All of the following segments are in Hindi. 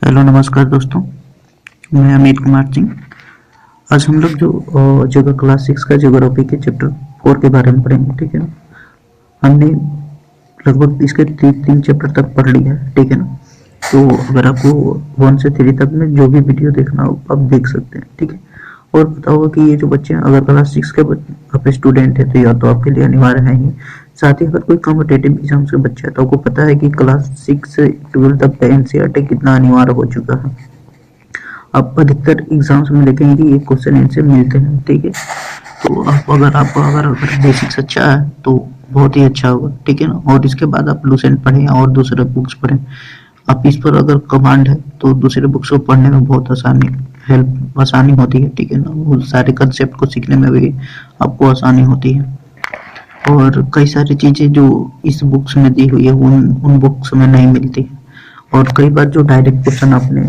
हेलो नमस्कार दोस्तों, मैं अमित कुमार सिंह। आज हम लोग जो क्लास 6 का ज्योग्राफी के चैप्टर 4 के बारे में पढ़ेंगे। ठीक है ना। हमने लगभग इसके तीन चैप्टर तक पढ़ लिया है। ठीक है ना। तो अगर आपको 1 से 3 तक में जो भी वीडियो देखना हो आप देख सकते हैं। ठीक है। और पता होगा कि ये जो बच्चे हैं, अगर क्लास 6 के आप स्टूडेंट है तो या तो आपके लिए अनिवार्य है ही। साथ ही अगर कोई कॉम्पिटेटिव एग्जाम के बच्चे है तो आपको पता है कि क्लास 6 से 12 तक का एनसीईआरटी कितना अनिवार्य हो चुका है। आप अधिकतर एग्जाम्स में देखेंगे कि ये क्वेश्चन इनसे मिलते हैं। ठीक है। तो अगर बेसिक्स अच्छा है तो बहुत ही अच्छा होगा। ठीक है ना। और इसके बाद आप लूसेंट पढ़ें और दूसरे बुक्स पढ़ें। आप इस पर अगर कमांड है तो दूसरे बुक्स को पढ़ने में बहुत आसानी होती है। ठीक है ना। वो सारे कंसेप्ट को सीखने में भी आपको आसानी होती है। और कई सारी चीज़ें जो इस बुक्स में दी हुई है उन बुक्स में नहीं मिलती। और कई बार जो डायरेक्ट क्वेश्चन आपने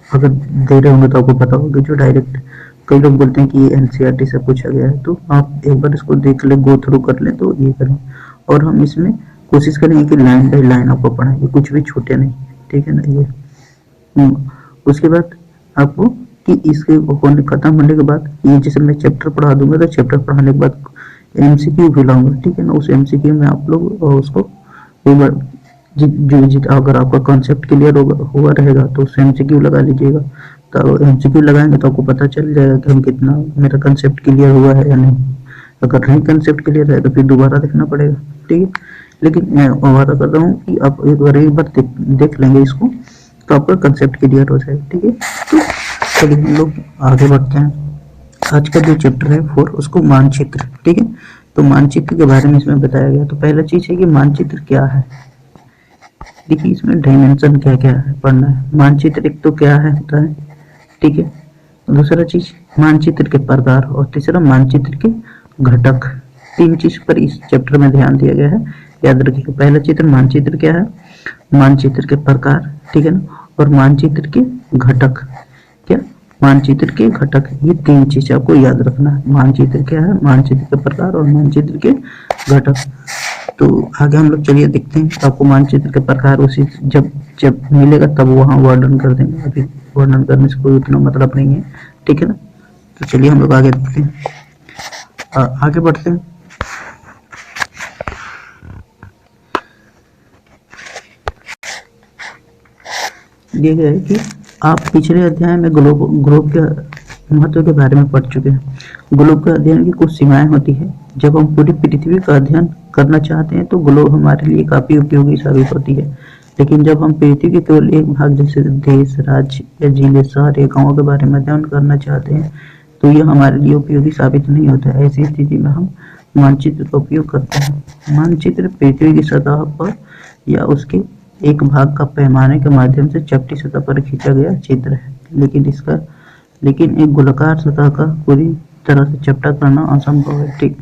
अगर दे रहे होंगे तो आपको पता होगा जो डायरेक्ट कई लोग बोलते हैं कि ये एनसीईआरटी से पूछा गया है, तो आप एक बार इसको देख ले, गो थ्रू कर ले तो ये करें। और हम इसमें कोशिश करेंगे कि लाइन बाई लाइन आपको पढ़ाएंगे, कुछ भी छूटे नहीं। ठीक है ना। ये उसके बाद आपको कि इसके होने खत्म होने के बाद ये जैसे मैं चैप्टर पढ़ा दूंगा तो चैप्टर पढ़ाने के बाद एमसीक्यू भी लाऊंगा। ठीक है ना। उस एमसीक्यू में आप लोग उसको एक बार अगर आपका कॉन्सेप्ट क्लियर हुआ रहेगा तो उस एमसीक्यू लगा लीजिएगा। तो एमसीक्यू लगाएंगे तो आपको पता चल जाएगा कि हम कितना मेरा कंसेप्ट क्लियर हुआ है या नहीं। अगर नहीं कंसेप्ट क्लियर है तो फिर दोबारा देखना पड़ेगा। ठीक है। लेकिन मैं वादा कर रहा हूँ कि आप एक बार देख लेंगे इसको तो आपका कंसेप्ट क्लियर हो जाएगा। ठीक है। तो चलिए हम लोग आगे बढ़ते हैं। आज का जो चैप्टर है 4 उसको मानचित्र। ठीक है। तो मानचित्र के बारे में इसमें बताया गया। तो पहला चीज है कि मानचित्र क्या है। देखिए इसमें डायमेंशन क्या क्या है पढ़ना है। मानचित्र एक तो क्या है होता है। ठीक है। दूसरा चीज मानचित्र के प्रकार और तीसरा मानचित्र के घटक। 3 चीज पर इस चैप्टर में ध्यान दिया गया है। याद रखिएगा। पहला चित्र मानचित्र क्या है, मानचित्र के प्रकार, ठीक है ना, और मानचित्र के घटक। क्या, मानचित्र के घटक। ये 3 चीज आपको याद रखना है। मानचित्र क्या है, मानचित्र के प्रकार और मानचित्र के घटक। तो आगे हम लोग चलिए देखते हैं। तो आपको मानचित्र के प्रकार उसी जब जब मिलेगा तब वहाँ वर्णन कर देंगे। अभी वर्णन करने से कोई उतना मतलब नहीं है। ठीक है ना। तो चलिए हम लोग आगे देखते हैं। आगे बढ़ते हैं। दिया गया है कि आप पिछले अध्याय में ग्लोब के महत्व के बारे में पढ़ चुके हैं। ग्लोब के अध्ययन की कुछ सीमाएं होती है। जब हम पूरी पृथ्वी का अध्ययन करना चाहते हैं तो ग्लोब हमारे लिए काफी उपयोगी साबित होती है। लेकिन जब हम पृथ्वी के केवल एक भाग जैसे देश, राज्य या जिले, शहर या गाँव के बारे में अध्ययन करना चाहते हैं तो यह हमारे लिए उपयोगी साबित नहीं होता है। ऐसी स्थिति में हम मानचित्र का उपयोग करते हैं। मानचित्र पृथ्वी की सतह पर या उसके एक भाग का पैमाने के माध्यम से चपटी सतह पर खींचा गया चित्र है। लेकिन एक गोलाकार सतह का पूरी तरह से चपटा करना असंभव है। ठीक,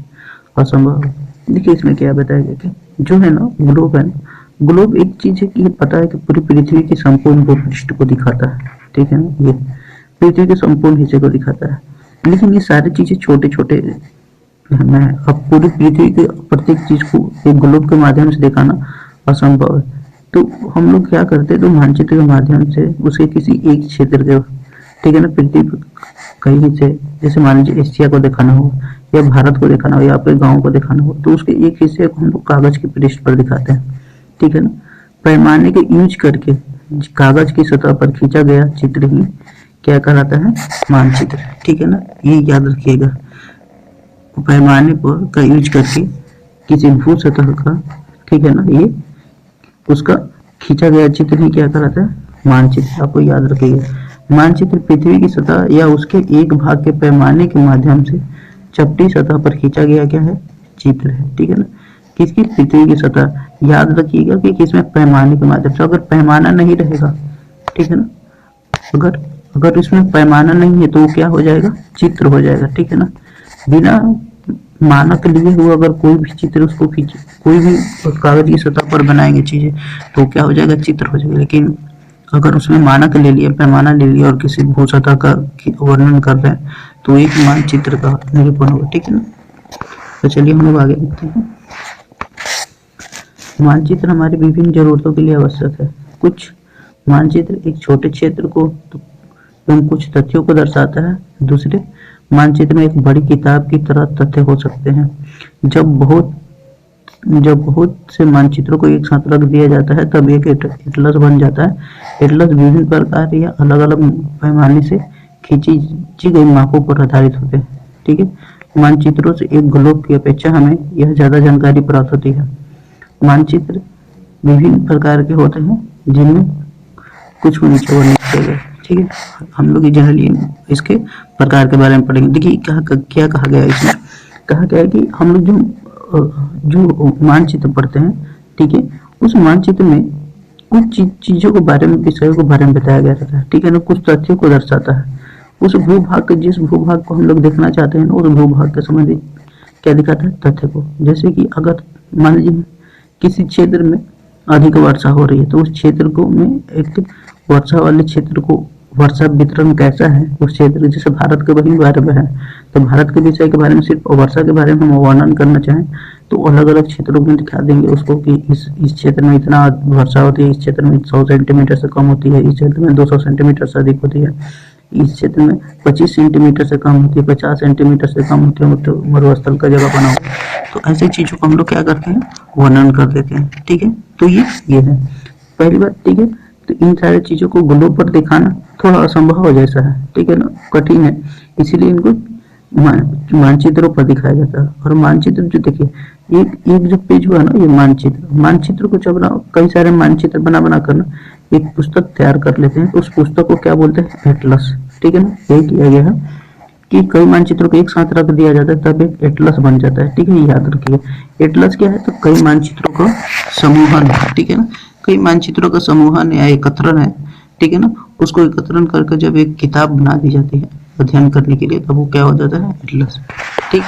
असंभव है। देखिए इसमें क्या बताया गया कि जो है ना ग्लोब है ना, ग्लोब एक चीज है कि ये पता है कि पूरी पृथ्वी की संपूर्ण भूपृष्ठ को दिखाता है। ठीक है ना। ये पृथ्वी के संपूर्ण हिस्से को दिखाता है। लेकिन ये सारी चीजें छोटे छोटे मैं अब पूरी पृथ्वी के प्रत्येक चीज को एक ग्लोब के माध्यम से दिखाना असंभव है। तो हम लोग क्या करते हैं, तो मानचित्र के माध्यम से उसे किसी एक क्षेत्र के, ठीक है ना, पृथ्वी कहीं हिस्से, जैसे मान लीजिए एशिया को दिखाना हो या भारत को दिखाना हो या आपके गाँव को दिखाना हो तो उसके एक हिस्से को हम लोग कागज के पृष्ठ पर दिखाते हैं। ठीक है ना। पैमाने के यूज करके कागज की सतह पर खींचा गया चित्र ही क्या कहलाता है, मानचित्र। ठीक है ना। ये याद रखिएगा। पैमाने पर का यूज करके किसी भू सतह का, ठीक है ना, ये उसका खींचा गया चित्र ही क्या कहलाता है, मानचित्र। आपको याद रखिएगा। मानचित्र पृथ्वी की सतह या उसके एक भाग के पैमाने के माध्यम से चपटी सतह पर खींचा गया क्या है, चित्र है। ठीक है ना। किसकी, पृथ्वी की सतह। याद रखिएगा कि किसमें, पैमाने के माध्यम से। अगर पैमाना नहीं रहेगा, ठीक है ना, अगर अगर इसमें पैमाना नहीं है तो क्या हो जाएगा, चित्र हो जाएगा। ठीक है ना। बिना मानक लिए हुआ अगर कोई भी चित्र उसको खींचे, कोई भी कागज की सतह पर बनाएंगे चीजें तो क्या हो जाएगा, चित्र हो जाएगा। लेकिन अगर उसमें मानक ले लिया, पैमाना ले लिया और किसी भू सतह का वर्णन कर रहे हैं तो एक मानचित्र का निरूपण होगा। ठीक है ना। तो चलिए हम लोग आगे देखते हैं। मानचित्र हमारी विभिन्न जरूरतों के लिए आवश्यक है। कुछ मानचित्र एक छोटे क्षेत्र को एवं कुछ तथ्यों को दर्शाता है। दूसरे, मानचित्र में एक बड़ी किताब की तरह तथ्य हो सकते हैं। जब बहुत से मानचित्रों को एक साथ रख दिया जाता है तब एक एटलस बन जाता है। एटलस विभिन्न प्रकार या अलग अलग पैमाने से खींची गई मापों पर आधारित होते हैं। ठीक है, मानचित्रों से एक ग्लोब की अपेक्षा हमें यह ज्यादा जानकारी प्राप्त होती है। मानचित्र विभिन्न प्रकार के होते हैं जिनमें कुछ को नीचे और नीचे गए। ठीक है, हम लोग जनरली इसके प्रकार के बारे में पढ़ेंगे। देखिए क्या कहा गया है इसमें। कहा गया है कि हम लोग जो मानचित्र पढ़ते हैं, ठीक है, उस मानचित्र में कुछ चीजों के बारे में, विषयों के बारे में बताया गया रहता है। ठीक है ना, कुछ तथ्यों को दर्शाता है। उस भूभाग के, जिस भूभाग को हम लोग देखना चाहते हैं, उस भूभाग के संबंधित क्या दिखाता है, तथ्य को। जैसे कि अगर मान लीजिए किसी क्षेत्र में अधिक वर्षा हो रही है तो उस क्षेत्र को में एक वर्षा वाले क्षेत्र को वर्षा वितरण कैसा है उस क्षेत्र, जैसे भारत के वही बारे में है तो भारत के विषय के बारे में सिर्फ वर्षा के बारे में हम वर्णन करना चाहें तो अलग अलग क्षेत्रों में दिखा देंगे उसको कि इस क्षेत्र में इतना वर्षा होती है, इस क्षेत्र में 100 सेंटीमीटर से कम होती है, इस क्षेत्र में 200 सेंटीमीटर से अधिक होती है, इस क्षेत्र में 25 सेंटीमीटर से कम होती है, 50 सेंटीमीटर से कम होती है, तो मरुस्थल का जगह बना हुआ है। तो ऐसी चीजों को हम लोग क्या करते हैं, वर्णन कर देते हैं। ठीक है, तो ये है पहली बात। ठीक है, तो इन सारी चीजों को ग्लोब पर दिखाना थोड़ा असंभव जैसा है, ठीक है ना, कठिन है, इसीलिए इनको मानचित्रों पर दिखाया जाता है। और मानचित्र जो देखिए, एक जो पेज हुआ ना, ये मानचित्र को जब कई सारे मानचित्र बना कर ना एक पुस्तक तैयार कर लेते हैं तो उस पुस्तक को क्या बोलते हैं, एटलस। ठीक है ना, यही किया गया है कि कई मानचित्रों को एक साथ रख दिया जाता है तब एक एटलस बन जाता है। ठीक है, याद रखिए एटलस क्या है, तो कई मानचित्रों का समूहन है। ठीक है ना, कई मानचित्रों का समूहन या एकत्रण है। ठीक है ना, उसको एकत्रण करके जब एक किताब बना दी जाती है अध्ययन करने के लिए तब वो क्या हो जाता है, एटलस। ठीक,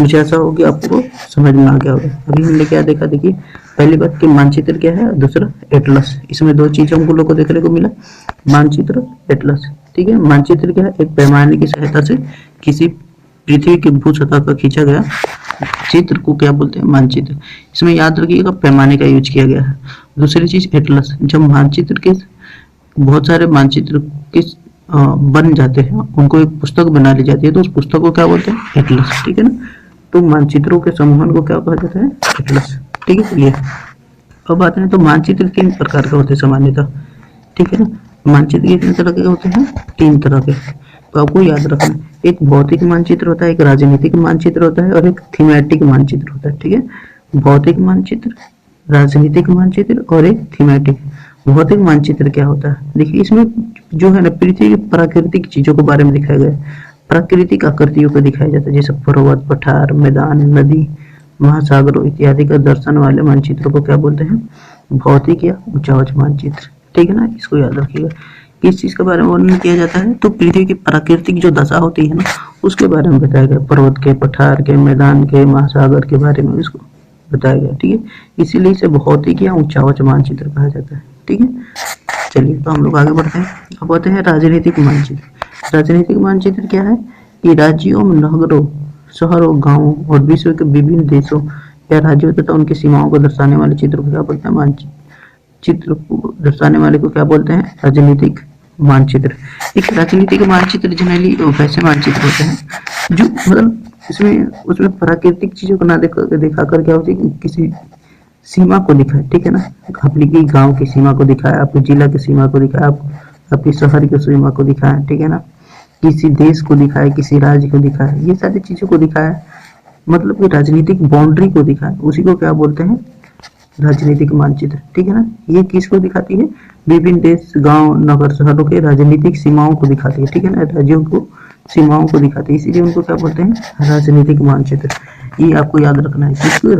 मुझे ऐसा हो कि आपको समझ में आ गया होगा। अभी हमने क्या देखा, देखिए पहली बात कि मानचित्र क्या है, दूसरा एटलस। इसमें दो चीजें हम लोग को देखने को मिला, मानचित्र, एटलस। ठीक है, मानचित्र क्या है, एक पैमाने की सहायता से किसी पृथ्वी की भू सतह पर खींचा गया चित्र को क्या बोलते हैं, मानचित्र। इसमें याद रखिएगा पैमाने का यूज किया गया है। दूसरी चीज एटलस, जब मानचित्र के बहुत सारे मानचित्र के बन जाते हैं, उनको एक पुस्तक बना ली जाती है तो उस पुस्तक को क्या बोलते हैं, एटलस। ठीक है ना, तो मानचित्रों के समूहन को क्या कहा जाता है, एटलस। ठीक है, चलिए अब आते हैं तो मानचित्र तीन प्रकार के होते हैं सामान्यतः। ठीक है ना, मानचित्र कितने तरह के होते हैं, तीन तरह के। तो आपको याद रखना, एक भौतिक मानचित्र होता है, एक राजनीतिक मानचित्र होता है और एक थीमेटिक मानचित्र होता है। ठीक है, भौतिक मानचित्र, राजनीतिक मानचित्र और एक थीमेटिक। भौतिक मानचित्र क्या होता है, देखिए इसमें जो है ना पृथ्वी की प्राकृतिक चीजों के बारे में दिखाया गया है, प्राकृतिक आकृतियों को दिखाया जाता है, जैसे पर्वत, पठार, मैदान, नदी, महासागरों इत्यादि का दर्शन वाले मानचित्रों को क्या बोलते हैं, भौतिक या उच्चावच मानचित्र। ठीक है ना, इसको याद रखिएगा। किस चीज के बारे में वर्णन किया जाता है, तो पृथ्वी की प्राकृतिक जो दशा होती है ना उसके बारे में बताया गया, पर्वत के, पठार के, मैदान के, महासागर के बारे में इसको बताया गया। ठीक है, इसीलिए इसे भौतिक या उच्चावच मानचित्र कहा जाता है। ठीक है, चलिए तो हम लोग आगे बढ़ते हैं। अब आते हैं राजनीतिक मानचित्र। राजनीतिक मानचित्र क्या है, ये राज्यों, नगरों, शहरों, गांवों और विश्व के विभिन्न देशों या राज्यों तथा उनकी सीमाओं को दर्शाने वाले चित्र को क्या बोलते हैं, मानचित्र। चित्र को दर्शाने वाले को क्या बोलते हैं, राजनीतिक मानचित्र। एक राजनीतिक मानचित्र जनरली वैसे मानचित्र होते हैं जो मतलब उसमें प्राकृतिक चीजों को ना देखा कर क्या होती है, किसी सीमा को दिखाए। ठीक है ना, अपनी गांव की सीमा को दिखाया, अपने जिला की सीमा को दिखाया, अपनी शहर की सीमा को दिखाया। ठीक है ना, किसी देश को दिखाए, किसी राज्य को दिखाए, ये सारी चीजों को दिखाया, मतलब कि राजनीतिक बाउंड्री को दिखाए, उसी को क्या बोलते हैं, राजनीतिक मानचित्र। ठीक है ना, ये किसको दिखाती है, विभिन्न देश, गांव, नगर, शहरों के राजनीतिक सीमाओं को दिखाती है। ठीक है ना, राज्यों को सीमाओं को दिखाती है, इसीलिए उनको क्या बोलते हैं, राजनीतिक मानचित्र। ये आपको याद रखना है, किसको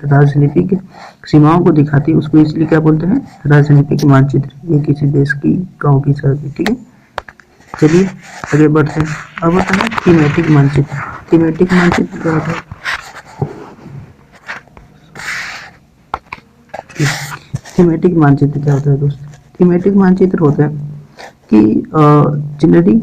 राजनीतिक सीमाओं को दिखाती है उसको इसलिए क्या बोलते हैं, राजनीतिक मानचित्र। ये किसी देश की, गांव की, शहर की। ठीक है, चलिए आगे बढ़ते हैं। अब होता है थीमेटिक मानचित्र। थीमेटिक मानचित्र क्या होता है, थीमेटिक मानचित्र क्या होता है दोस्त, थीमेटिक मानचित्र होता है कि जनरली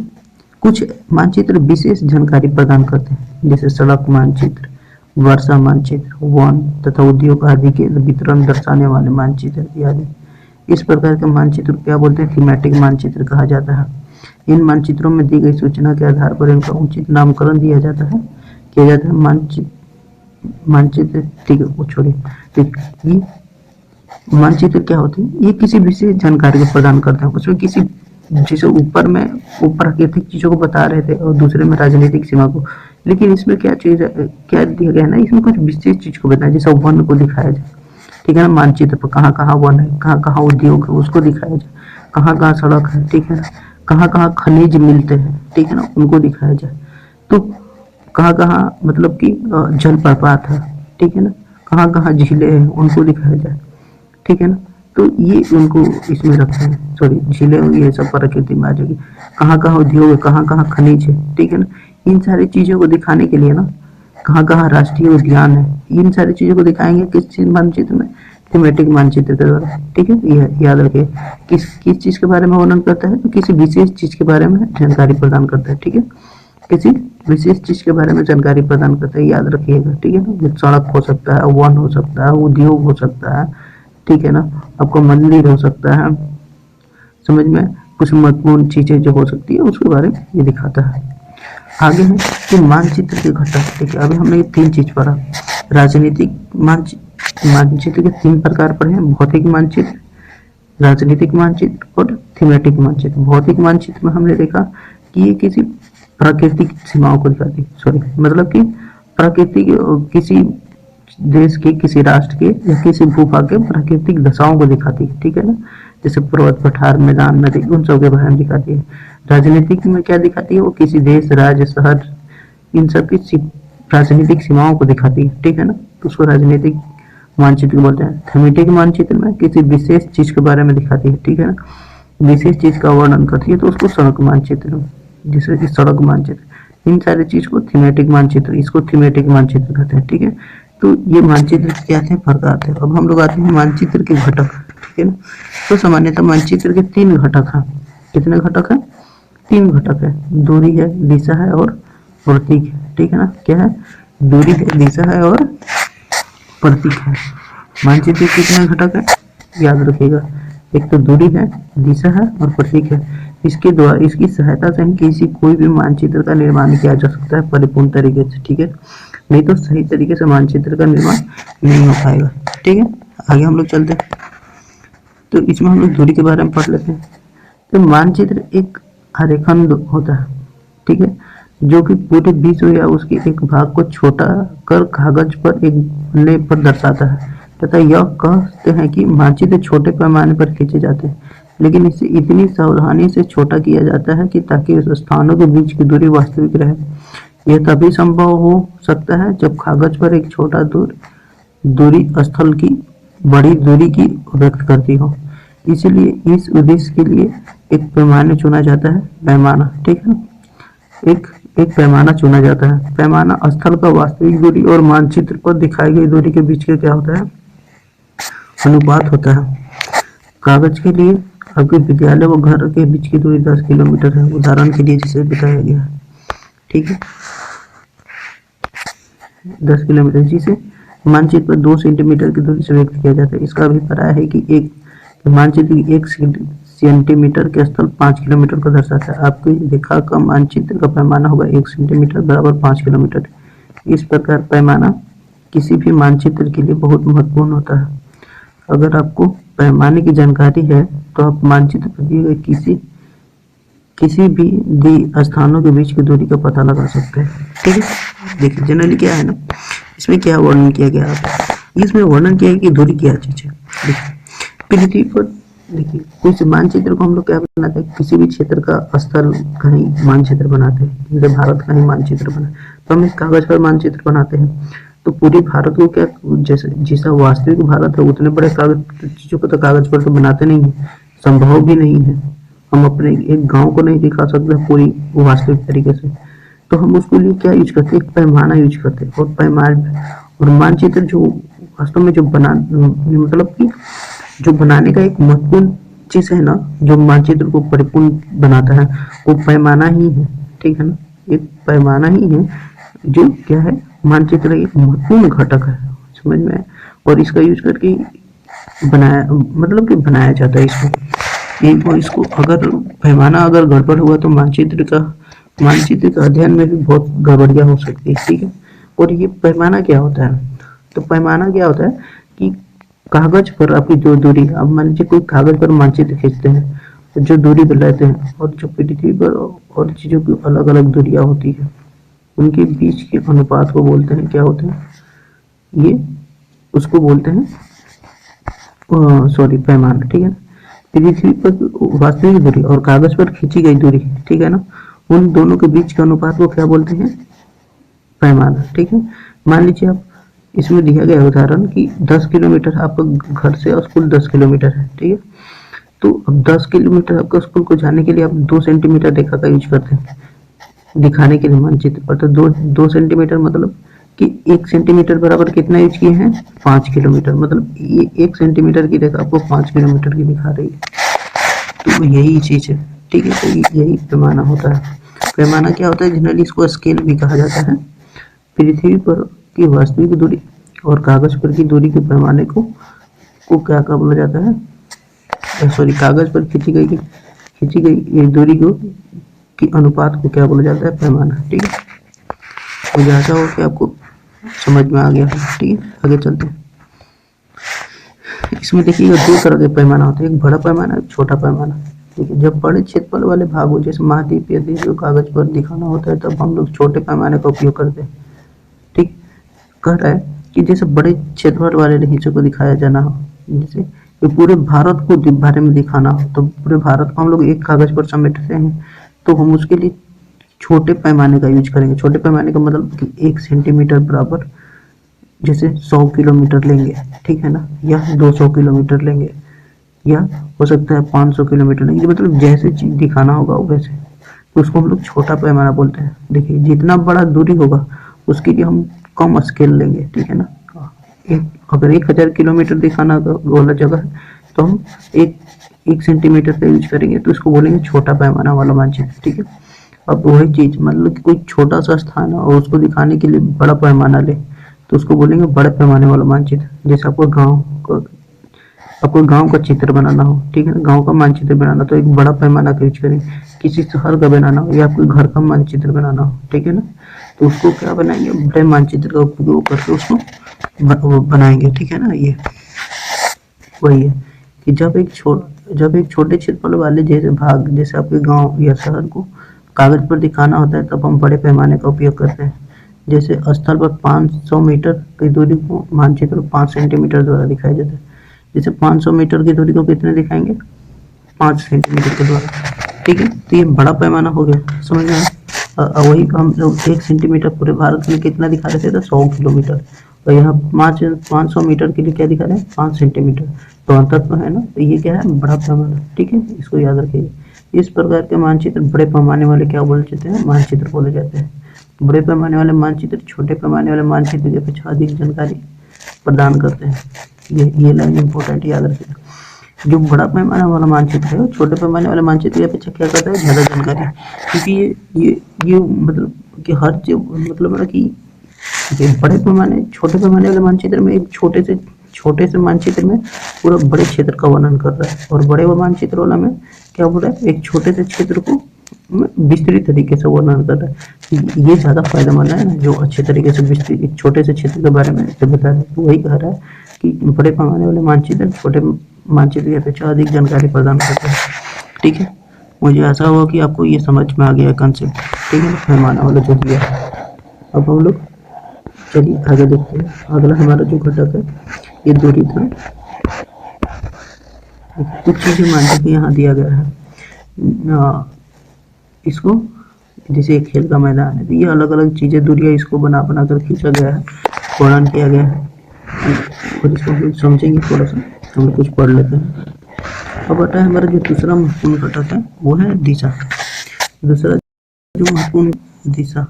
कुछ मानचित्र विशेष जानकारी प्रदान करते हैं, जैसे सड़क मानचित्र, वर्षा मानचित्र, वन तथा उद्योग आदि के वितरण दर्शाने वाले मानचित्र इत्यादि। इस प्रकार के मानचित्र क्या बोलते हैं, थीमेटिक मानचित्र कहा जाता है। इन मानचित्रों में दी गई सूचना के आधार पर इनका उचित नामकरण किया जाता है। मानचित्र ठीक है, वो छोड़िए। ठीक, ये मानचित्र क्या होते हैं, ये किसी विशेष जानकारी को प्रदान करते हैं। उसमें किसी, जैसे ऊपर में वो प्राकृतिक चीजों को बता रहे थे और दूसरे में राजनीतिक सीमा को, लेकिन इसमें क्या चीज क्या दिया गया है ना, इसमें कुछ विशेष चीज को बताया, जैसे वन को दिखाया जाए, ठीक है ना, मानचित्र पर कहाँ कहाँ वन है, कहाँ कहाँ उद्योग है उसको दिखाया जाए, कहाँ कहाँ सड़क है, ठीक है ना, कहाँ कहाँ खनिज मिलते हैं, ठीक है ना, उनको दिखाया जाए। तो कहाँ कहाँ मतलब कि जलप्रपात है, ठीक है ना, कहाँ कहाँ झीलें हैं उनको दिखाया जाए, ठीक है ना। तो ये उनको इसमें रखते हैं, सॉरी झीलें ये सब प्रकृति में आ जाएगी, कहाँ कहाँ उद्योग है, कहाँ कहाँ खनिज है, ठीक है ना। इन सारी चीज़ों को दिखाने के लिए ना, कहाँ कहाँ राष्ट्रीय उद्यान है, इन सारी चीज़ों को दिखाएंगे किस चीज मानचित्र में, थीमेटिक मानचित्र के द्वारा, ठीक है। यह याद रखिए, किस किस चीज़ के बारे में वर्णन करता है, तो किसी विशेष चीज़ के बारे में जानकारी प्रदान करता है, ठीक है, किसी विशेष चीज के बारे में जानकारी प्रदान करता है, याद रखिएगा, ठीक है ना। सड़क हो सकता है, वन हो सकता है, उद्योग हो सकता है, ठीक है ना, आपको मंदिर हो सकता है, समझ में कुछ महत्वपूर्ण चीजें जो हो सकती है उसके बारे में ये दिखाता है। आगे है कि मानचित्र के घटक, ठीक है। अभी हमने ये तीन चीज पढ़ा, राजनीतिक मानचित्र के तीन प्रकार पढ़े हैं, भौतिक मानचित्र, राजनीतिक मानचित्र और थीमेटिक मानचित्र। भौतिक मानचित्र में हमने देखा कि ये किसी प्राकृतिक सीमाओं को दिखाती है, सॉरी मतलब कि प्राकृतिक किसी देश के, किसी राष्ट्र के या किसी भूभाग के प्राकृतिक दशाओं को दिखाती है, ठीक है ना, जैसे पर्वत पठार मैदान नदी उन सब के बारे में दिखाती है। राजनीतिक में क्या दिखाती है, वो किसी देश राज्य शहर इन सब की राजनीतिक सीमाओं को दिखाती है, ठीक है ना, तो उसको राजनीतिक मानचित्र बोलते हैं। थीमेटिक मानचित्र में किसी विशेष चीज के बारे में दिखाती है, ठीक है ना, विशेष चीज का वर्णन करती है, तो उसको सड़क मानचित्र, जैसे कि सड़क मानचित्र, इन सारी चीज को थीमेटिक मानचित्र, इसको थीमेटिक मानचित्र कहते हैं, ठीक है। तो ये मानचित्र क्या थे, प्रकार थे। अब हम लोग आते हैं मानचित्र के घटक, ठीक है ना। तो सामान्यतः मानचित्र के तीन घटक हैं। कितने घटक हैं, तीन घटक है, दूरी है, दिशा है और प्रतीक है, ठीक है ना। क्या है, दूरी है, दिशा है और प्रतीक है। मानचित्र के कितने घटक है, याद रखिएगा, एक तो दूरी है, दिशा है और प्रतीक है। इसके द्वारा, इसकी सहायता से ही किसी कोई भी मानचित्र का निर्माण किया जा सकता है परिपूर्ण तरीके से, ठीक है, नहीं तो सही तरीके से मानचित्र का निर्माण नहीं हो पाएगा, ठीक है। आगे हम लोग चलते हैं, तो इसमें हम लोग दूरी के बारे में पढ़ लेते हैं। तो मानचित्र एक आरेखन होता है, ठीक है, जो कि पूरे विश्व या उसके एक भाग को छोटा कर कागज पर एक पन्ने पर दर्शाता है तथा यह कहते हैं कि मानचित्र छोटे पैमाने पर खींचे जाते हैं, लेकिन इसे इतनी सावधानी से छोटा किया जाता है कि ताकि उस स्थानों के बीच की दूरी वास्तविक रहे। यह तभी संभव हो सकता है जब कागज पर एक छोटा दूरी स्थल की बड़ी दूरी की व्यक्त करती हो। इसलिए इस उद्देश्य के लिए एक पैमाने चुना जाता है, पैमाना, ठीक है, एक पैमाना चुना जाता है। पैमाना स्थल का वास्तविक दूरी और मानचित्र पर दिखाई गई दूरी के बीच का क्या होता है, अनुपात होता है। कागज के लिए आपके विद्यालय व घर के बीच की दूरी 10 किलोमीटर है, उदाहरण के लिए जिसे बताया गया है, ठीक है, 10 किलोमीटर, जिसे मानचित्र पर 2 सेंटीमीटर की दूरी से व्यक्त किया जाता है। इसका अभिप्राय है कि एक मानचित्र की 1 सेंटीमीटर के स्थल 5 किलोमीटर को दर्शाता है। आपकी रेखा का मानचित्र का पैमाना होगा 1 सेंटीमीटर बराबर 5 किलोमीटर। इस प्रकार पैमाना किसी भी मानचित्र के लिए बहुत महत्वपूर्ण होता है। अगर आपको पैमाने की जानकारी है तो आप मानचित्र पर दिए गए किसी भी दी स्थानों के बीच की दूरी का पता लगा सकते हैं, ठीक है। देखिए जनरली क्या है ना, इसमें क्या वर्णन किया गया है, इसमें वर्णन किया है कि दूरी क्या चीज है। देखिए पृथ्वी पर, देखिए कुछ मानचित्र को हम लोग क्या बनाते हैं, किसी भी क्षेत्र का स्थल का ही मानचित्र बनाते हैं, जैसे भारत का ही मानचित्र बना तो हम इस कागज पर मानचित्र बनाते हैं। तो पूरे भारत को क्या, जैसे जैसा वास्तविक भारत है उतने बड़े कागज चीजों को तो कागज पर तो बनाते नहीं है, संभव भी नहीं है। हम अपने एक गांव को नहीं दिखा सकते पूरी वास्तविक तरीके से, तो हम उसके लिए क्या यूज करते हैं, एक पैमाना यूज करते हैं। और पैमाना और मानचित्र जो वास्तव में जो बना, मतलब कि जो बनाने का एक महत्वपूर्ण चीज है ना, जो मानचित्र को परिपूर्ण बनाता है वो पैमाना ही है, ठीक है ना, एक पैमाना ही है जो क्या है, मानचित्र एक महत्वपूर्ण घटक है, समझ में। और इसका यूज करके बनाया, मतलब कि बनाया जाता है इसको अगर पैमाना अगर गड़बड़ हुआ तो मानचित्र का अध्ययन में भी बहुत गड़बड़ियाँ हो सकती है, ठीक है। और ये पैमाना क्या होता है, तो पैमाना क्या होता है कि कागज पर आपकी जो दूरी, अब मान लीजिए कोई कागज पर मानचित्र खींचते हैं तो जो दूरी बनाते हैं और जो पृथ्वी पर और चीज़ों की अलग अलग दूरियां होती है उनके बीच के अनुपात को बोलते हैं, क्या होते हैं ये, उसको बोलते हैं सॉरी पैमाना, ठीक है। पृथ्वी पर वास्तविक दूरी और कागज पर खींची गई दूरी, ठीक है ना, उन दोनों के बीच के अनुपात को क्या बोलते हैं, पैमाना, ठीक है। मान लीजिए आप, इसमें दिया गया उदाहरण कि 10 किलोमीटर आपका घर से स्कूल 10 किलोमीटर है, ठीक है। तो अब 10 किलोमीटर आपका स्कूल को जाने के लिए आप 2 सेंटीमीटर रेखा का यूज करते हैं दिखाने के लिए मानचित्र पर, तो 2 सेंटीमीटर मतलब कि 1 सेंटीमीटर बराबर कितना यूज किए हैं, 5 किलोमीटर, मतलब ये 1 सेंटीमीटर की रेखा आपको 5 किलोमीटर की दिखा रही है। तो यही चीज है, ठीक है। तो यही पैमाना होता है। पैमाना क्या होता है, जनरली इसको स्केल भी कहा जाता है। पृथ्वी पर की वास्तविक दूरी और कागज पर की दूरी के पैमाने को क्या कहा बोला जाता है, सॉरी, कागज पर खींची गई ये दूरी को की अनुपात को क्या बोला जाता है, पैमाना, ठीक है। मुझे आशा हो कि आपको समझ में आ गया है, ठीक है। आगे चलते हैं। इसमें देखिएगा 2 तरह के पैमाना होते हैं, एक बड़ा पैमाना, एक छोटा पैमाना, ठीक है। जब बड़े क्षेत्रफल वाले भाग हो जैसे महाद्वीपीय देश को कागज पर दिखाना होता है तब हम लोग छोटे पैमाने का उपयोग करते हैं, ठीक। कह रहा है कि जैसे बड़े क्षेत्रफल वाले हिस्सों को दिखाया जाना हो, जैसे ये पूरे भारत को बारे में दिखाना हो तो पूरे भारत को हम लोग एक कागज पर समेटते हैं, तो हम उसके लिए छोटे पैमाने का यूज करेंगे। छोटे पैमाने का मतलब कि 1 सेंटीमीटर बराबर जैसे 100 किलोमीटर लेंगे, ठीक है ना, या 200 किलोमीटर लेंगे, या हो सकता है 500 किलोमीटर लेंगे, मतलब जैसे चीज दिखाना होगा वैसे, तो उसको हम लोग छोटा पैमाना बोलते हैं। देखिए जितना बड़ा दूरी होगा उसके लिए हम कम स्केल लेंगे, ठीक है ना। अगर 1000 किलोमीटर दिखाना वाला जगह है तो हम एक सेंटीमीटर का यूज करेंगे, तो इसको बोलेंगे छोटा पैमाना वाला मानचित्र, ठीक है। अब वही चीज मतलब कि कोई छोटा सा स्थान है और उसको दिखाने के लिए बड़ा पैमाना ले तो उसको बोलेंगे बड़े पैमाने वाला मानचित्र। जैसे आपको गांव का चित्र बनाना हो, ठीक है ना, गांव का मानचित्र बनाना तो एक बड़ा पैमाना का यूज करेंगे। किसी शहर का बनाना हो या आपके घर का मानचित्र बनाना हो, ठीक है ना, तो उसको क्या बनाएंगे, बड़े मानचित्र का उपयोग करके उसको बनाएंगे, ठीक है ना। ये वही है कि जब एक छोटे क्षेत्रफल वाले जैसे भाग जैसे आपके गांव या शहर को कागज पर दिखाना होता है तब हम बड़े पैमाने का उपयोग करते हैं। जैसे स्थल पर 500 मीटर की दूरी को मानचित्र 5 सेंटीमीटर द्वारा दिखाया जाता है। जैसे 500 मीटर की दूरी को कितने दिखाएंगे, 5 सेंटीमीटर के द्वारा, ठीक है। तो ये बड़ा पैमाना हो गया, समझ में आया। वही हम लोग 1 सेंटीमीटर पूरे भारत में कितना दिखा रहे थे, तो 100 किलोमीटर, और यहाँ 500 मीटर के लिए क्या दिखा रहे हैं, 5 सेंटीमीटर, तो अंतर तो है ना। तो ये क्या है, बड़ा पैमाना, ठीक है, इसको याद रखिएगा। इस प्रकार के मानचित्र बड़े पैमाने वाले क्या बोले जाते हैं, मानचित्र बोले जाते हैं। बड़े पैमाने वाले मानचित्र छोटे पैमाने वाले मानचित्र की अपेक्षा अधिक जानकारी प्रदान करते हैं। ये लाइन इंपॉर्टेंट याद रखिएगा। जो बड़ा पैमाना वाला मानचित्र है वो छोटे पैमाने वाले मानचित्र की अपेक्षा क्या करता है, ज़्यादा जानकारी, क्योंकि ये मतलब कि हर जो मतलब है कि ये बड़े पैमाने छोटे पैमाने वाले मानचित्र में एक छोटे से मानचित्र में पूरा बड़े क्षेत्र का वर्णन कर रहा है, और बड़े मानचित्र वाला में क्या बोल रहा है, एक छोटे से क्षेत्र को विस्तृत तरीके से वर्णन कर रहा है। ये ज़्यादा फायदेमंद है ना, जो अच्छे तरीके से विस्तृत एक छोटे से क्षेत्र के बारे में बता रहे हैं। तो वही कह रहा है कि बड़े पैमाने वाले मानचित्र छोटे मानचित्र की अपेक्षा अधिक जानकारी प्रदान करते हैं, ठीक है। मुझे आशा हुआ कि आपको ये समझ में आ गया कंसेप्ट, ठीक है, पैमाना वाला जो दिया। अब हम लोग चलिए आगे देखते हैं। अगला हमारा जो घटक है ये दूरी था। कुछ चीज़ें मानचित्र यहाँ दिया गया है, इसको जैसे एक खेल का मैदान है, तो ये अलग अलग चीज़ें दूरियाँ इसको बना कर खींचा गया है, वर्णन किया गया है, और इसको हम लोग समझेंगे थोड़ा सा, हम लोग कुछ पढ़ लेते हैं। अब आता है हमारा जो दूसरा महत्वपूर्ण घटक है वो है दिशा। दूसरा जो महत्वपूर्ण दिशा,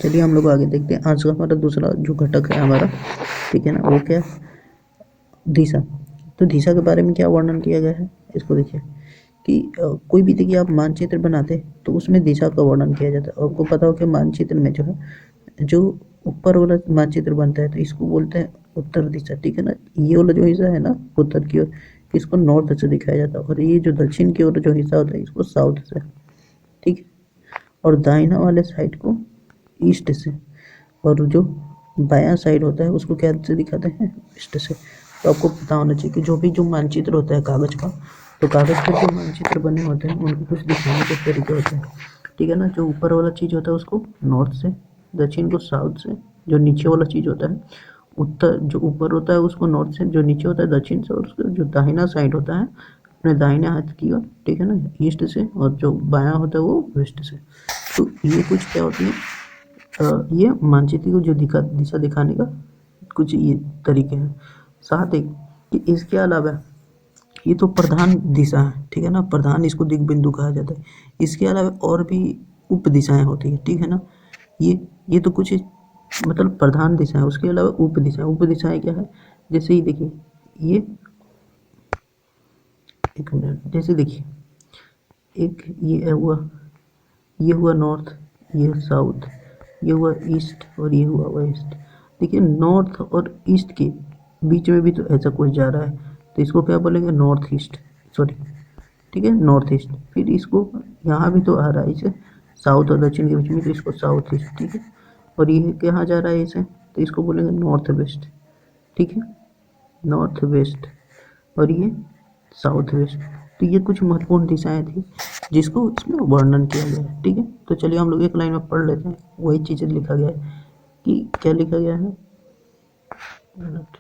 चलिए हम लोग आगे देखते हैं। आज का हमारा दूसरा जो घटक है हमारा, ठीक है ना, वो क्या, दिशा। तो दिशा के बारे में क्या वर्णन किया गया है, इसको देखिए कि कोई भी देखिए आप मानचित्र बनाते हैं तो उसमें दिशा का वर्णन किया जाता है। आपको पता हो कि मानचित्र में जो है, जो ऊपर वाला मानचित्र बनता है तो इसको बोलते हैं उत्तर दिशा, ठीक है ना। ये वाला जो हिस्सा है ना उत्तर की ओर, इसको नॉर्थ से दिखाया जाता है, और ये जो दक्षिण की ओर जो हिस्सा होता है इसको साउथ से, ठीक है। और दाहिना वाले साइड को ईस्ट से, और जो बायां साइड होता है उसको क्या से दिखाते हैं, वेस्ट से। तो आपको पता होना चाहिए कि जो भी जो मानचित्र होता है कागज का, तो कागज पर जो मानचित्र बने होते हैं उनको कुछ दिखाने के तरीके होते हैं, ठीक है ना। जो ऊपर वाला चीज़ होता है उसको नॉर्थ से, दक्षिण को साउथ से, जो नीचे वाला चीज़ होता है उत्तर, जो ऊपर होता है उसको नॉर्थ से, जो नीचे होता है दक्षिण से, और उसका जो दाहिना साइड होता है अपने दाहिने हाथ की ओर, ठीक है ना, ईस्ट से, और जो बायां होता है वो वेस्ट से। तो ये कुछ क्या होती है, ये मानचित्र को जो दिशा दिखाने का कुछ ये तरीके हैं। साथ ही कि इसके अलावा ये तो प्रधान दिशा है, ठीक है ना, प्रधान इसको दिग्बिंदु कहा जाता है। इसके अलावा और भी उप दिशाएं होती है, ठीक है ना। ये तो कुछ मतलब प्रधान दिशा है, उसके अलावा उप दिशाएं, उप दिशाएं क्या है, जैसे ही देखिए ये, एक मिनट, जैसे देखिए एक ये हुआ नॉर्थ, ये साउथ, ये हुआ ईस्ट, और ये हुआ वेस्ट। देखिए नॉर्थ और ईस्ट के बीच में भी तो ऐसा कुछ जा रहा है, तो इसको क्या बोलेंगे, नॉर्थ ईस्ट, सॉरी, ठीक है, नॉर्थ ईस्ट। फिर इसको यहाँ भी तो आ रहा है इसे, साउथ और दक्षिण के बीच में, तो इसको साउथ ईस्ट, ठीक है। और ये कहाँ जा रहा है इसे, तो इसको बोलेंगे नॉर्थ वेस्ट, ठीक है, नॉर्थ वेस्ट। और ये साउथ वेस्ट। तो ये कुछ महत्वपूर्ण दिशाएं थी जिसको इसमें वर्णन किया गया है, ठीक है। तो चलिए हम लोग एक लाइन में पढ़ लेते हैं, वही चीज़ें लिखा गया है कि क्या लिखा गया है, मिनट,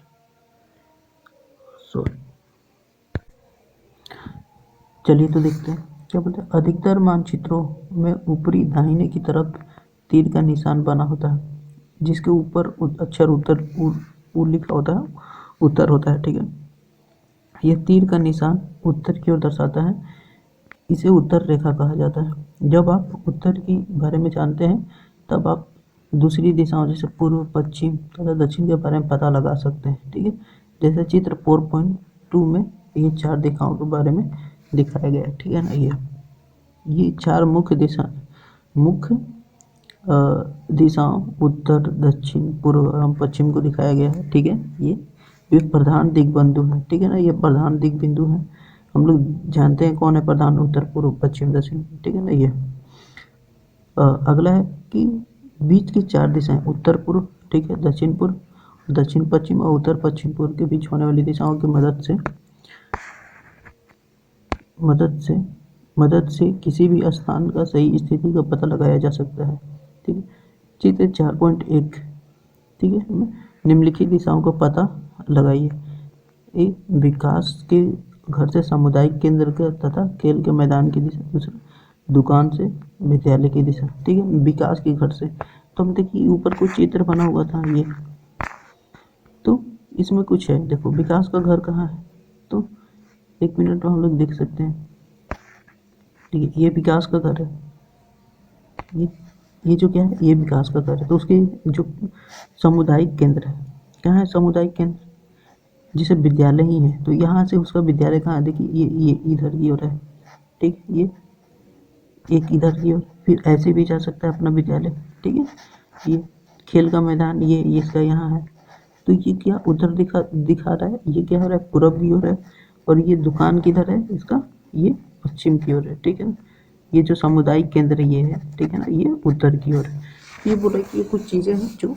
सॉरी, चलिए तो देखते हैं क्या बोलते हैं। अधिकतर मानचित्रों में ऊपरी दाहिने की तरफ तीर का निशान बना होता है, जिसके ऊपर अक्षर उत्तर लिखा होता है, उत्तर होता है, ठीक है। यह तीर का निशान उत्तर की ओर दर्शाता है, इसे उत्तर रेखा कहा जाता है। जब आप उत्तर के बारे में जानते हैं तब आप दूसरी दिशाओं जैसे पूर्व, पश्चिम तथा दक्षिण के बारे में पता लगा सकते हैं, ठीक है। जैसे चित्र 4.2 में ये 4 दिशाओं के बारे में दिखाया गया है, ठीक है ना। ये 4 मुख्य दिशाओं उत्तर, दक्षिण, पूर्व एवं पश्चिम को दिखाया गया है, ठीक है। ये प्रधान दिग्बिंदु है, ठीक है ना, ये प्रधान दिग्बिंदु है। हम लोग जानते हैं कौन है प्रधान, उत्तर, पूर्व, पश्चिम, दक्षिण, ठीक है ना। ये अगला है कि बीच की 4 दिशाएं उत्तर पूर्व, ठीक है, दक्षिण पूर्व, दक्षिण पश्चिम और उत्तर पश्चिम पूर्व के बीच होने वाली दिशाओं की मदद से किसी भी स्थान का सही स्थिति का पता लगाया जा सकता है, ठीक है। चित्र 4.1, ठीक है, निम्नलिखित दिशाओं का पता लगाइए। एक, विकास के घर से सामुदायिक केंद्र का तथा खेल के मैदान की दिशा। दूसरा, दुकान से विद्यालय की दिशा, ठीक है, विकास के घर से। तो हम देखिए ऊपर कुछ चित्र बना हुआ था ये, तो इसमें कुछ है, देखो विकास का घर कहाँ है, तो 1 मिनट में हम लोग देख सकते हैं, ठीक है, ये विकास का घर है, ये ये जो क्या है, ये विकास का घर है। तो उसके जो सामुदायिक केंद्र है, क्या है सामुदायिक केंद्र, जिसे विद्यालय ही है, तो यहाँ से उसका विद्यालय कहाँ है, देखिए ये इधर की ओर है, ठीक है, ये एक इधर की ओर, फिर ऐसे भी जा सकता है अपना विद्यालय, ठीक है। ये खेल का मैदान ये इसका यहाँ है, तो ये क्या उधर दिखा रहा है, ये क्या हो रहा है, पूरब की ओर है। और ये दुकान किधर है इसका, ये पश्चिम की ओर है, ठीक है ना। ये जो सामुदायिक केंद्र ये है, ठीक है ना, ये उत्तर की ओर है। ये बोल रहा है कि ये कुछ चीज़ें हैं जो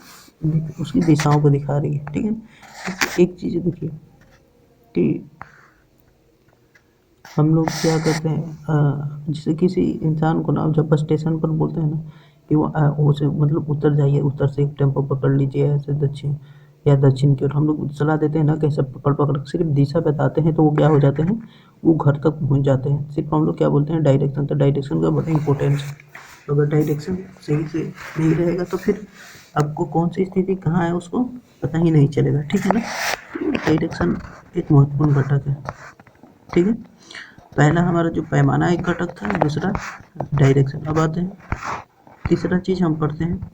उसकी दिशाओं को दिखा रही है, ठीक है। एक चीज़ देखिए कि हम लोग क्या करते हैं, जैसे किसी इंसान को ना जब बस स्टेशन पर बोलते हैं ना कि वो से मतलब उतर जाइए, उत्तर से एक टेम्पो पकड़ लीजिए ऐसे दक्षिण या दक्षिण की ओर, हम लोग सलाह देते हैं ना कैसे पकड़ पकड़ सिर्फ दिशा बताते हैं, तो वो क्या हो जाते हैं, वो घर तक पहुंच जाते हैं। सिर्फ हम लोग क्या बोलते हैं, डायरेक्शन, तो डायरेक्शन का बड़ा इंपॉर्टेंस है। तो अगर डायरेक्शन सही से नहीं रहेगा तो फिर आपको कौन सी स्थिति कहाँ है उसको पता ही नहीं चलेगा, ठीक है ना। तो डायरेक्शन एक महत्वपूर्ण घटक है, ठीक है। पहला हमारा जो पैमाना एक घटक था, दूसरा डायरेक्शन। अब आते हैं तीसरा चीज हम पढ़ते हैं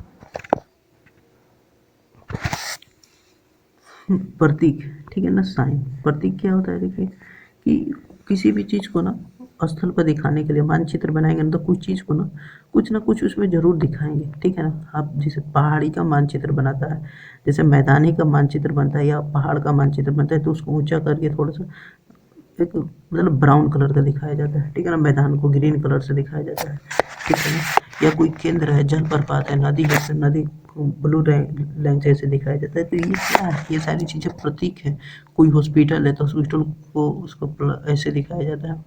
प्रतीक, ठीक है ना, साइन। प्रतीक क्या होता है, देखिए कि किसी भी चीज को ना स्थल पर दिखाने के लिए मानचित्र बनाएंगे ना, तो कुछ ना कुछ उसमें जरूर दिखाएंगे, ठीक है ना। आप जैसे पहाड़ी का मानचित्र बनाता है, जैसे मैदानी का मानचित्र बनता है या पहाड़ का मानचित्र बनता है, तो उसको ऊंचा करके थोड़ा सा एक मतलब ब्राउन कलर का दिखाया जाता है, ठीक है ना। मैदान को ग्रीन कलर से दिखाया जाता है, ठीक है ना। या कोई केंद्र है, जलप्रपात है, नदी है, तो नदी को ब्लू लाइन से ऐसे दिखाया जाता है। तो ये क्या है, ये सारी चीज़ें प्रतीक है। कोई हॉस्पिटल है तो हॉस्पिटल को उसको ऐसे दिखाया जाता है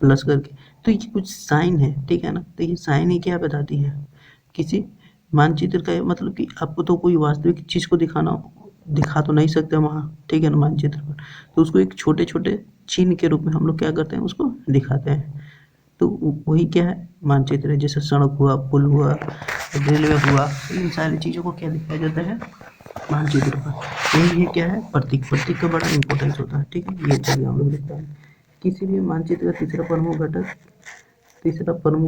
प्लस करके। तो ये कुछ साइन है, ठीक है ना। तो ये साइन ही क्या बताती है, किसी मानचित्र का मतलब कि आपको तो कोई वास्तविक चीज़ को दिखा तो नहीं सकते वहाँ, ठीक है ना, मानचित्र पर। तो उसको एक छोटे छोटे चिन्ह के रूप में हम लोग क्या करते हैं, उसको दिखाते हैं। तो वही क्या है, मानचित्र है। जैसे सड़क हुआ, पुल हुआ, रेलवे हुआ, इन सारी चीज़ों को क्या दिखाया जाता है, मानचित्र पर। ये क्या है, प्रतीक का बड़ा इंपॉर्टेंस होता है, ठीक है। ये चलिए हम लोग लिखते हैं। किसी भी मानचित्र का तीसरा प्रमुख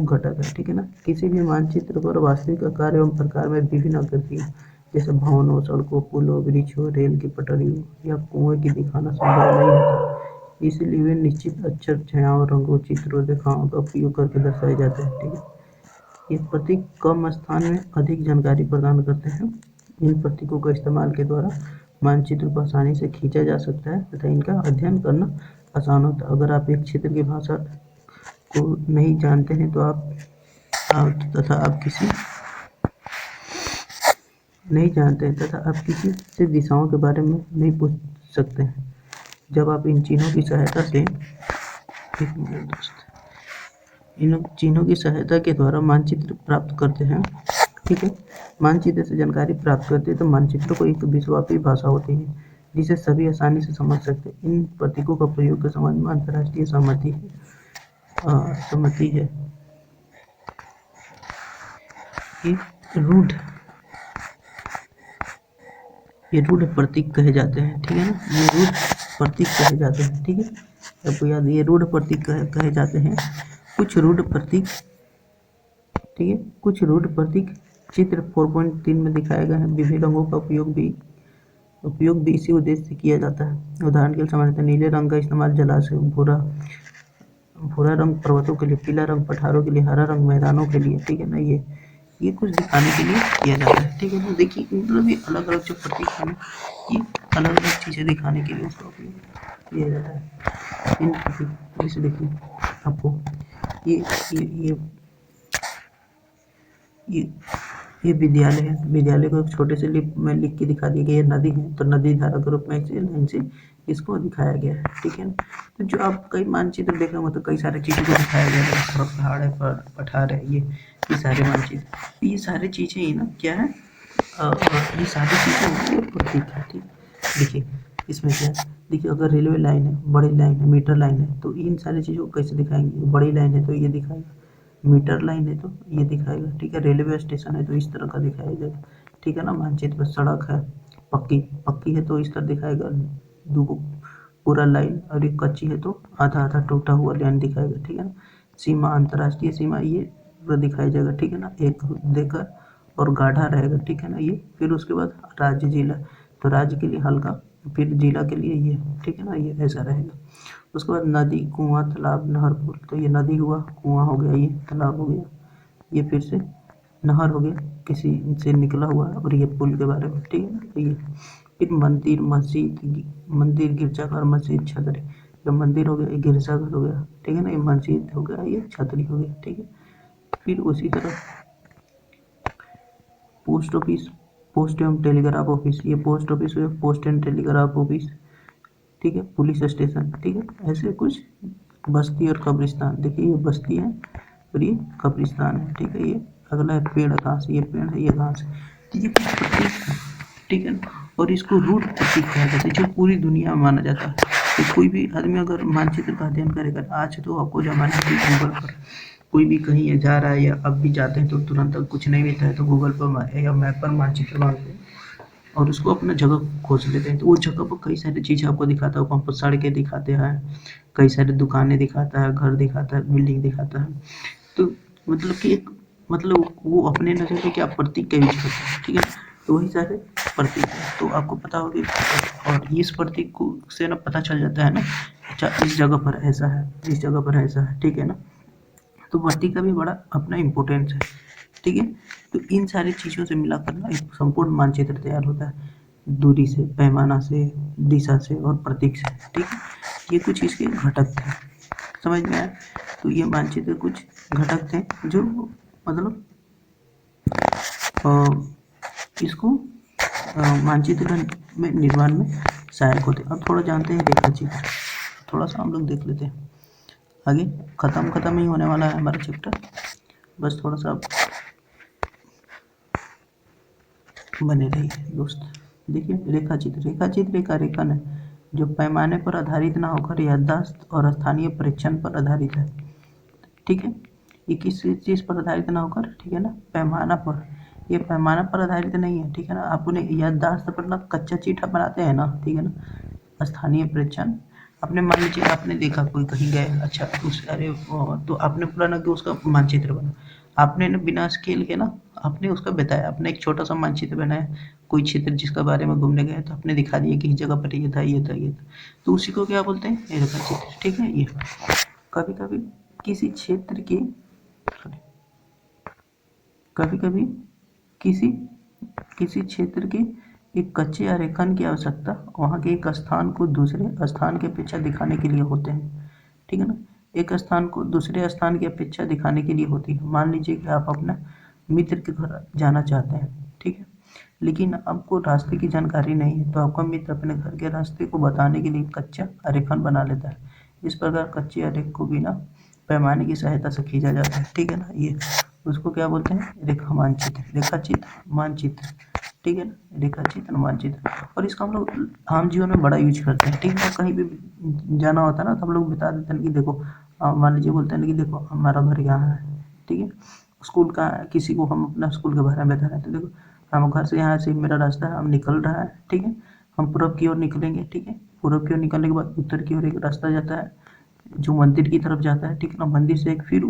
घटक है, ठीक है ना। किसी भी मानचित्र पर वास्तविक आकार एवं प्रकार में विभिन्न आकृतियाँ जैसे भवनों, सड़कों, पुलों, वृक्षों, रेल की पटरियों या कुएं की दिखाना संभव नहीं होता। इसलिए वे निश्चित अक्षर, छायाओं, रंगों, चित्रों, रेखाओं का उपयोग करके दर्शाए जाते हैं, ठीक है। ये प्रतीक कम स्थान में अधिक जानकारी प्रदान करते हैं। इन प्रतीकों का इस्तेमाल के द्वारा मानचित्र को आसानी से खींचा जा सकता है तथा इनका अध्ययन करना आसान होता है। अगर आप एक क्षेत्र की भाषा को नहीं जानते हैं तो आप किसी से दिशाओं के बारे में नहीं पूछ सकते हैं। जब आप इन चिन्हों की सहायता के द्वारा मानचित्र प्राप्त करते हैं, ठीक है, मानचित्र से जानकारी प्राप्त करते हैं, तो मानचित्र को एक विश्वव्यापी भाषा होती है जिसे सभी आसानी से समझ सकते हैं। इन प्रतीकों का प्रयोग के समाज में अंतर्राष्ट्रीय सहमति है। ये रूढ़ प्रतीक कहे जाते हैं, ठीक है ना। ये रूढ़ प्रतीक कहे जाते हैं, ठीक है। आपको याद, ये रूढ़ प्रतीक कहे जाते हैं। कुछ रूढ़ प्रतीक, ठीक है, कुछ रूढ़ प्रतीक चित्र 4.3 में दिखाए गए हैं। विभिन्न रंगों का उपयोग भी इसी उद्देश्य से किया जाता है। उदाहरण के लिए सामान्यतः नीले रंग का इस्तेमाल जलाशय, भूरा रंग पर्वतों के लिए, पीला रंग पठारों के लिए, हरा रंग मैदानों के लिए, ठीक है ना। ये कुछ दिखाने के लिए किया जाता है, ठीक है ना। देखिए मतलब ये अलग अलग जो प्रतीक है ना, ये अलग अलग चीज़ें दिखाने के लिए उसका उपयोग किया जाता है। इन प्रतीक जैसे देखिए आपको ये विद्यालय है। विद्यालय को एक छोटे से में लिख के दिखा दिया गया। ये नदी है, तो नदी धारा के रूप में ऐसे लाइन से इसको दिखाया गया है, ठीक है ना। तो जो आप कई मानचित्र देख रहे हो तो कई सारी चीज़ों को दिखाया गया है, पहाड़ है, पठार है, ये सारे मानचित्र, ये सारी चीज़ें ही ना क्या है, ये सारी चीज़ें प्रतीक है, ठीक। देखिए इसमें क्या है, देखिए अगर रेलवे लाइन है, बड़ी लाइन है, मीटर लाइन है, तो इन सारी चीज़ों को कैसे दिखाएंगे। बड़ी लाइन है तो ये दिखाएगा, मीटर लाइन है तो ये दिखाएगा, ठीक है। रेलवे स्टेशन है तो इस तरह का दिखाया जाएगा, ठीक है ना। मानचित्र पर सड़क है, पक्की है तो इस तरह दिखाएगा, पूरा लाइन, और एक कच्ची है तो आधा आधा टूटा हुआ लाइन दिखाएगा, ठीक है ना। सीमा, अंतर्राष्ट्रीय सीमा, ये पूरा दिखाया जाएगा, ठीक है ना। एक देकर और गाढ़ा रहेगा, ठीक है ना। ये फिर उसके बाद राज्य, जिला, तो राज्य के लिए हल्का, फिर जिला के लिए ये, ठीक है ना, ये ऐसा रहेगा। उसके बाद नदी, कुआं, तालाब, नहर, पुल, तो ये नदी हुआ, कुआं हो गया, ये तालाब हो गया, ये फिर से नहर हो गया, किसी से निकला हुआ, और ये पुल के बारे में, ठीक है ना। तो ये फिर मंदिर, गिरजाघर, मस्जिद, छतरी। ये मंदिर हो गया, ये गिरजाघर हो गया, ठीक है ना। ये मस्जिद हो गया, ये छतरी हो गया, ठीक है। फिर उसी तरह पोस्ट ऑफिस, पोस्ट एवं टेलीग्राफ ऑफिस, ये पोस्ट ऑफिस हुआ, पोस्ट एंड टेलीग्राफ ऑफिस, ठीक है। पुलिस स्टेशन, ठीक है। ऐसे कुछ बस्ती और कब्रिस्तान, देखिए ये बस्ती है और ये कब्रिस्तान है, ठीक है। ये अगला है पेड़, घास, ये पेड़ है, ये घास है, तो ये कुछ प्रतीक है, ठीक है। और इसको रूट प्रतीक कहा जाता है, जो पूरी दुनिया में माना जाता है। तो कोई भी आदमी अगर मानचित्र का अध्ययन करेगा, आज तो आपको जमाना है गूगल पर कोई भी कहीं जा रहा है या अब भी जाते हैं तो तुरंत कुछ नहीं मिलता है तो गूगल पर या मैप पर मानचित्र मारते हैं और उसको अपना जगह खोज लेते हैं। तो वो जगह पर कई सारी चीज़ें आपको दिखाता है, वहाँ पर सड़कें दिखाते हैं, कई सारी दुकानें दिखाता है, घर दिखाता है, बिल्डिंग दिखाता है। तो मतलब कि एक मतलब वो अपने नज़र में क्या प्रतीक का यूज करता है, ठीक है। तो वही सारे प्रतीक है। तो आपको पता होगा, और इस प्रतीक को से ना पता चल जाता है ना, अच्छा इस जगह पर ऐसा है, इस जगह पर ऐसा है, ठीक है ना। तो प्रतीक का भी बड़ा अपना इम्पोर्टेंस है, ठीक है। तो इन सारी चीज़ों से मिलाकर ना एक संपूर्ण मानचित्र तैयार होता है, दूरी से, पैमाना से, दिशा से और प्रतीक से, ठीक है। ये कुछ इसके घटक थे, समझ में आया। तो ये मानचित्र कुछ घटक थे जो मतलब इसको मानचित्र में निर्माण में सहायक होते हैं। अब थोड़ा जानते हैं रेखा चित्र, थोड़ा सा हम लोग देख लेते हैं। आगे खत्म ही होने वाला है हमारा चैप्टर, बस थोड़ा सा बने रहिए दोस्त। देखिए रेखा चित्र एक आरेखन है जो पैमाने पर आधारित ना होकर याददाश्त और स्थानीय परीक्षण पर आधारित है, ठीक है। ये किस चीज़ पर आधारित ना होकर, ठीक है ना, पैमाना पर। ये पैमाना पर आधारित नहीं है, ठीक है ना। आपने याददाश्त पर ना कच्चा चीठा बनाते हैं ना, ठीक है ना। स्थानीय परीक्षण, आपने मान लीजिए आपने देखा कोई कहीं गए, अच्छा उस तो आपने पूरा ना कि उसका मानचित्र बना, आपने ना बिना स्केल के ना आपने उसका बताया, आपने एक छोटा सा मानचित्र बनाया, कोई क्षेत्र जिसका बारे में घूमने गए तो आपने दिखा दिया कि इस जगह पर ये था, ये था, ये था। तो उसी को क्या बोलते हैं, रेखा चित्र, ठीक है। ये कभी कभी किसी क्षेत्र के कभी कभी किसी किसी क्षेत्र के एक कच्चे आरेखन की आवश्यकता वहाँ के एक स्थान को दूसरे स्थान की अपेक्षा दिखाने के लिए होते हैं, ठीक है ना। एक स्थान को दूसरे स्थान की अपेक्षा दिखाने के लिए होती है। मान लीजिए कि आप अपना मित्र के घर जाना चाहते हैं, ठीक है, लेकिन आपको रास्ते की जानकारी नहीं है, तो आपका मित्र अपने घर के रास्ते को बताने के लिए कच्चा आरेखन बना लेता है। इस प्रकार कच्चे आरेख को बिना पैमाने की सहायता से खींचा जाता है, ठीक है ना। ये उसको क्या बोलते हैं, रेखा मानचित्र, रेखा चित्र, मानचित्र, ठीक है ना। रेखा चित्र, मानचित्र, और इसका हम लोग आम जीवन में बड़ा यूज करते हैं, ठीक है। कहीं भी जाना होता है ना तो हम लोग बता देते हैं कि देखो, मान लीजिए बोलते हैं कि देखो हमारा घर यहाँ है, ठीक है। स्कूल का किसी को हम अपना स्कूल के बारे में बता रहे हैं, तो देखो हम घर से, यहाँ से मेरा रास्ता है, हम निकल रहा है, ठीक है। हम पूरब की ओर निकलेंगे, ठीक है। पूरब की ओर निकलने के बाद उत्तर की ओर एक रास्ता जाता है जो मंदिर की तरफ जाता है, ठीक है ना। मंदिर से एक फिर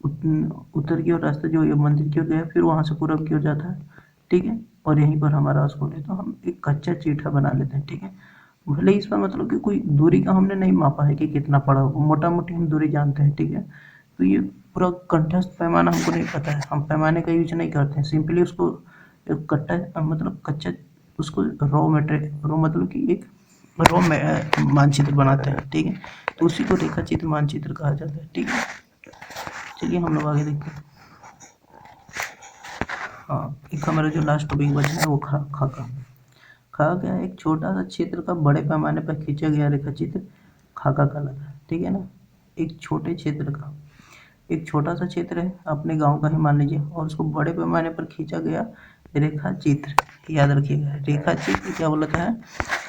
उत्तर की ओर रास्ता जो ये मंदिर की ओर गया, फिर वहाँ से पूरब की ओर जाता है, ठीक है। और यहीं पर हमारा स्कूल है, तो हम एक कच्चा चीठा बना लेते हैं, ठीक है। भले ही इसका मतलब कि कोई दूरी का हमने नहीं मापा है कि कितना पड़ा होगा, मोटा मोटी हम दूरी जानते हैं, ठीक है। तो ये पूरा कंठस्थ पैमाना हमको नहीं पता है, हम पैमाने का यूज नहीं करते हैं, सिंपली उसको एक कट्टा मतलब कच्चा, उसको रॉ मटेरियल, रॉ मतलब कि एक रॉ मानचित्र बनाते हैं, ठीक है। तो उसी को रेखा चित्र, मानचित्र कहा जाता है, ठीक है। चलिए हम लोग आगे देखते हैं। हाँ, एक हमारा जो लास्ट टॉपिक बचा है वो खाका। खाका क्या है, एक छोटा सा क्षेत्र का बड़े पैमाने पर खींचा गया रेखा चित्र खाका कहलाता है, ठीक है ना। एक छोटे क्षेत्र का, एक छोटा सा क्षेत्र है अपने गांव का ही मान लीजिए, और उसको बड़े पैमाने पर खींचा गया रेखा चित्र, याद रखिएगा रेखा चित्र क्या बोलता है,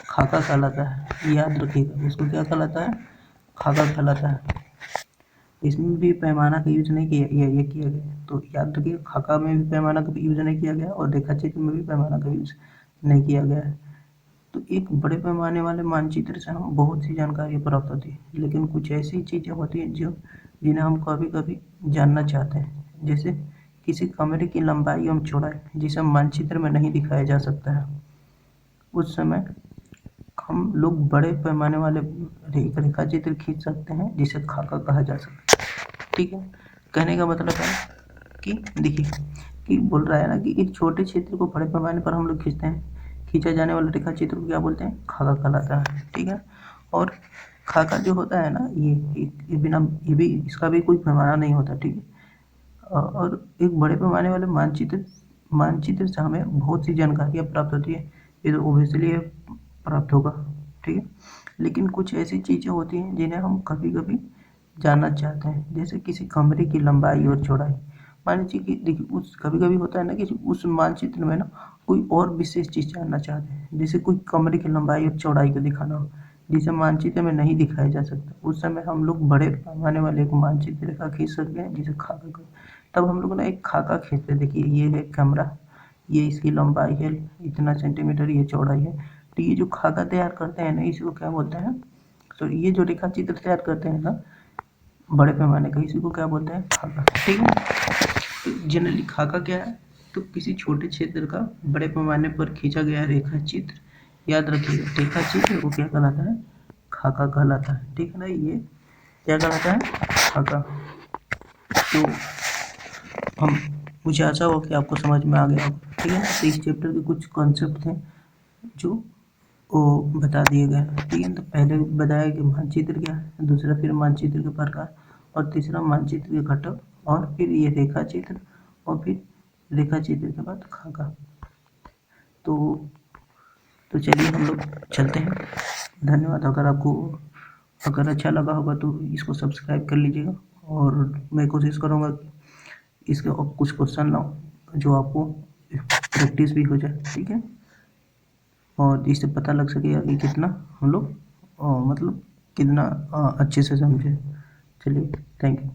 खाका कहलाता है, याद रखिएगा उसको क्या कहलाता है, खाका कहलाता है। इसमें भी पैमाना का यूज नहीं किया ये किया गया, तो याद रखिए खाका में भी पैमाना का यूज नहीं किया गया और रेखा चित्र में भी पैमाना का यूज नहीं किया गया है। तो एक बड़े पैमाने वाले मानचित्र से हम बहुत सी जानकारी प्राप्त होती है, लेकिन कुछ ऐसी चीज़ें होती हैं जो जिन्हें हम कभी कभी जानना चाहते हैं, जैसे किसी कमरे की लंबाई एवं चौड़ाई जिसे मानचित्र में नहीं दिखाया जा सकता है, उस समय हम लोग बड़े पैमाने वाले एक रेखा चित्र खींच सकते हैं जिसे खाका कहा जा सकता है, ठीक है। कहने का मतलब है कि देखिए कि बोल रहा है ना कि एक छोटे क्षेत्र को बड़े पैमाने पर हम लोग खींचते हैं, खींचा जाने वाले रेखा चित्र को क्या बोलते हैं, खाका कहलाता है, ठीक है। और खाका जो होता है ना ये बिना ये भी इसका भी कोई पैमाना नहीं होता, ठीक है। और एक बड़े पैमाने वाले मानचित्र से हमें बहुत सी जानकारियाँ प्राप्त होती है, ये तो ओबियसली प्राप्त होगा, ठीक है। लेकिन कुछ ऐसी चीज़ें होती हैं जिन्हें हम कभी कभी जानना चाहते हैं, जैसे किसी कमरे की लंबाई और चौड़ाई। मान लीजिए कि देखिए उस कभी कभी होता है ना कि उस मानचित्र में ना कोई और विशेष चीज़ जानना चाहते हैं, जैसे कोई कमरे की लंबाई और चौड़ाई को दिखाना हो जिसे मानचित्र में नहीं दिखाया जा सकता, उस समय हम लोग बड़े पैमाने वाले एक मानचित्र का खींच सकते हैं जिसे खाका कहते हैं। तब हम लोग ना एक खाका खींचते हैं, देखिए ये है कमरा, ये इसकी लंबाई है इतना सेंटीमीटर, ये चौड़ाई है। तो ये जो खाका तैयार करते हैं ना इसको क्या बोलते हैं, तो ये जो रेखा चित्र तैयार करते हैं ना बड़े पैमाने का, इसी को क्या बोलते हैं, खाका, ठीक है। तो जनरली खाका क्या है, तो किसी छोटे क्षेत्र का बड़े पैमाने पर खींचा गया रेखा चित्र, याद रखिएगा रेखा चित्र वो क्या कहलाता है, खाका कहलाता है, ठीक है ना। ये क्या कहलाता है, खाका। तो हम मुझे आशा हो कि आपको समझ में आ गया होगा, ठीक है ना। तो इस चैप्टर के कुछ कॉन्सेप्ट थे जो वो बता दिए गए, ठीक है। तो पहले बताया कि मानचित्र क्या है, दूसरा फिर मानचित्र के प्रकार, और तीसरा मानचित्र के घटक, और फिर ये रेखा चित्र, और फिर रेखा चित्र के बाद खाका। तो चलिए हम लोग चलते हैं। धन्यवाद। अगर अच्छा लगा होगा तो इसको सब्सक्राइब कर लीजिएगा, और मैं कोशिश करूँगा कि इसके और कुछ क्वेश्चन ना हो जो आपको प्रैक्टिस भी हो जाए, ठीक है, और इससे पता लग सके कि कितना हम लोग मतलब कितना अच्छे से समझे। चलिए, थैंक यू।